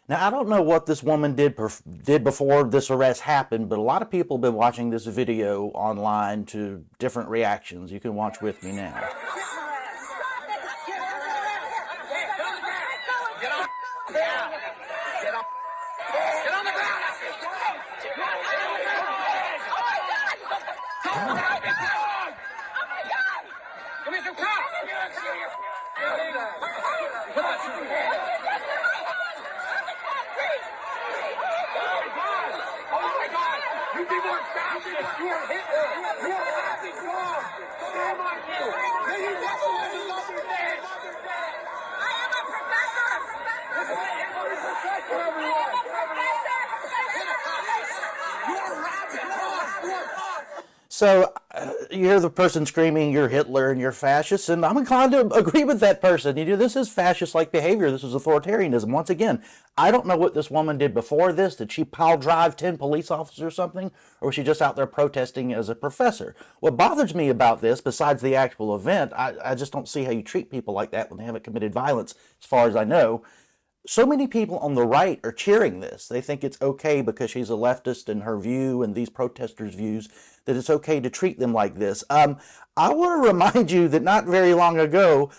Now, I don't know what this woman did before this arrest happened, but a lot of people have been watching this video online to different reactions. You can watch with me now. So you hear the person screaming, "You're Hitler and you're fascist," and I'm inclined to agree with that person. This is fascist-like behavior. This is authoritarianism. Once again, I don't know what this woman did before this. Did she pile drive 10 police officers or something? Or was she just out there protesting as a professor? What bothers me about this, besides the actual event, I just don't see how you treat people like that when they haven't committed violence, as far as I know. So many people on the right are cheering this. They think it's okay because she's a leftist in her view and these protesters' views, that it's okay to treat them like this. I want to remind you that not very long ago,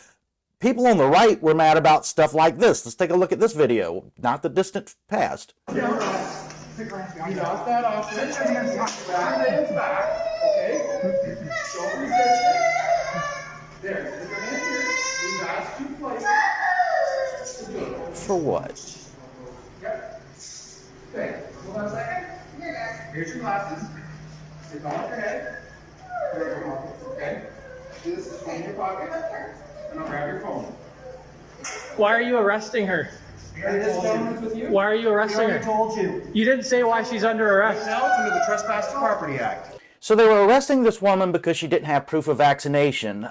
people on the right were mad about stuff like this. Let's take a look at this video, not the distant past. You got that off. Sit your hands back. Okay? Shoulder resistance. There. Put your hand here. Move that to place. For what? Yep. Okay. Hold on a second. Here's your glasses. Sit on your head. Put it in your pocket. Okay? This in your pocket. And I'll grab your phone. Why are you arresting her? Why are you arresting her? Told you. You didn't say why she's under arrest. Now it's under the Trespass to Property Act. So they were arresting this woman because she didn't have proof of vaccination.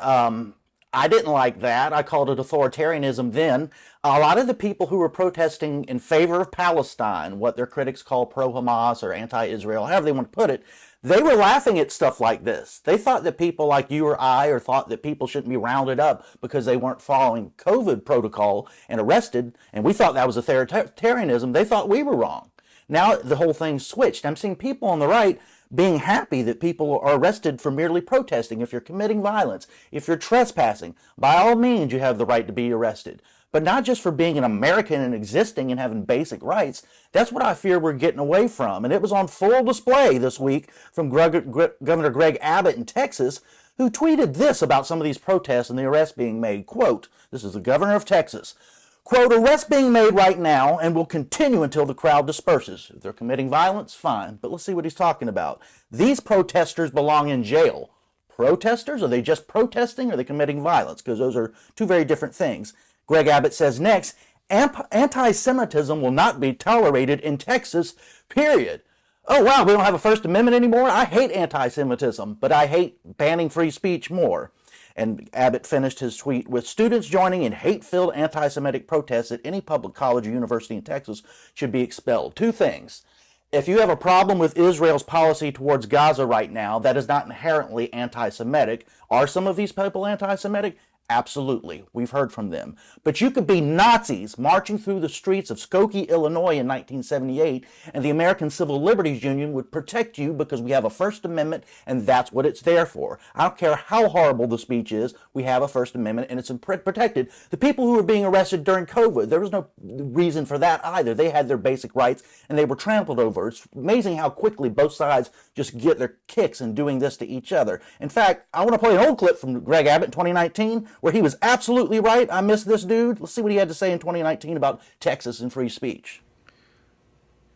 I didn't like that. I called it authoritarianism then. A lot of the people who were protesting in favor of Palestine, what their critics call pro-Hamas or anti-Israel, however they want to put it, they were laughing at stuff like this. They thought that people like you or I, or thought that people shouldn't be rounded up because they weren't following COVID protocol and arrested, and we thought that was authoritarianism. They thought we were wrong. Now the whole thing's switched. I'm seeing people on the right being happy that people are arrested for merely protesting. If you're committing violence, if you're trespassing, by all means you have the right to be arrested. But not just for being an American and existing and having basic rights. That's what I fear we're getting away from. And it was on full display this week from Governor Greg Abbott in Texas, who tweeted this about some of these protests and the arrests being made. Quote, this is the governor of Texas. Quote, arrests being made right now and will continue until the crowd disperses. If they're committing violence, fine. But let's see what he's talking about. These protesters belong in jail. Protesters? Are they just protesting or are they committing violence? Because those are two very different things. Greg Abbott says next, anti-Semitism will not be tolerated in Texas, period. Oh, wow, we don't have a First Amendment anymore? I hate anti-Semitism, but I hate banning free speech more. And Abbott finished his tweet with, students joining in hate-filled anti-Semitic protests at any public college or university in Texas should be expelled. Two things. If you have a problem with Israel's policy towards Gaza right now, that is not inherently anti-Semitic. Are some of these people anti-Semitic? Absolutely. We've heard from them. But you could be Nazis marching through the streets of Skokie, Illinois in 1978, and the American Civil Liberties Union would protect you because we have a First Amendment, and that's what it's there for. I don't care how horrible the speech is, we have a First Amendment, and it's protected. The people who were being arrested during COVID, there was no reason for that either. They had their basic rights, and they were trampled over. It's amazing how quickly both sides just get their kicks in doing this to each other. In fact, I want to play an old clip from Greg Abbott in 2019, where he was absolutely right. I miss this dude. Let's see what he had to say in 2019 about Texas and free speech.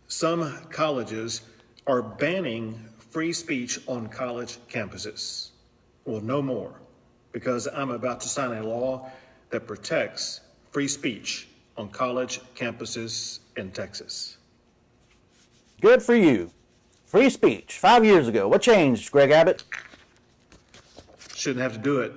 Some colleges are banning free speech on college campuses. Well, no more, because I'm about to sign a law that protects free speech on college campuses in Texas. Good for you. Free speech, 5 years ago. What changed, Greg Abbott? Shouldn't have to do it.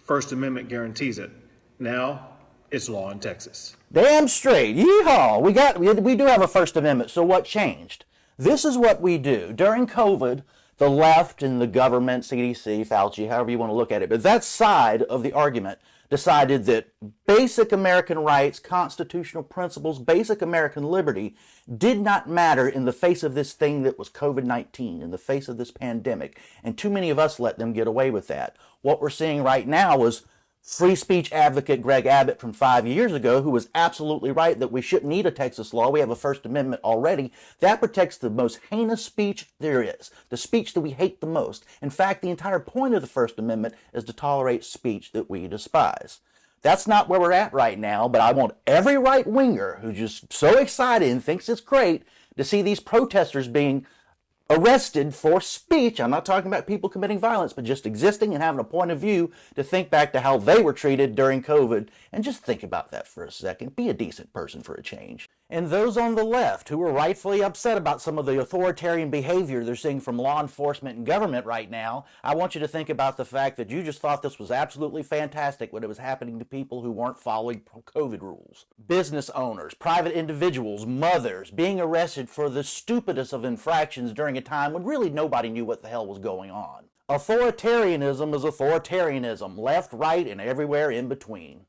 First Amendment guarantees it. Now, it's law in Texas. Damn straight. Yeehaw. We do have a First Amendment, so what changed? This is what we do. During COVID, the left and the government, CDC, Fauci, however you want to look at it, but that side of the argument decided that basic American rights, constitutional principles, basic American liberty did not matter in the face of this thing that was COVID-19, in the face of this pandemic. And too many of us let them get away with that. What we're seeing right now is free speech advocate Greg Abbott from 5 years ago, who was absolutely right that we shouldn't need a Texas law. We have a First Amendment already. That protects the most heinous speech there is, the speech that we hate the most. In fact, the entire point of the First Amendment is to tolerate speech that we despise. That's not where we're at right now, but I want every right-winger who's just so excited and thinks it's great to see these protesters being arrested for speech. I'm not talking about people committing violence, but just existing and having a point of view, to think back to how they were treated during COVID. And just think about that for a second. Be a decent person for a change. And those on the left who are rightfully upset about some of the authoritarian behavior they're seeing from law enforcement and government right now, I want you to think about the fact that you just thought this was absolutely fantastic when it was happening to people who weren't following COVID rules. Business owners, private individuals, mothers being arrested for the stupidest of infractions during a time when really nobody knew what the hell was going on. Authoritarianism is authoritarianism, left, right, and everywhere in between.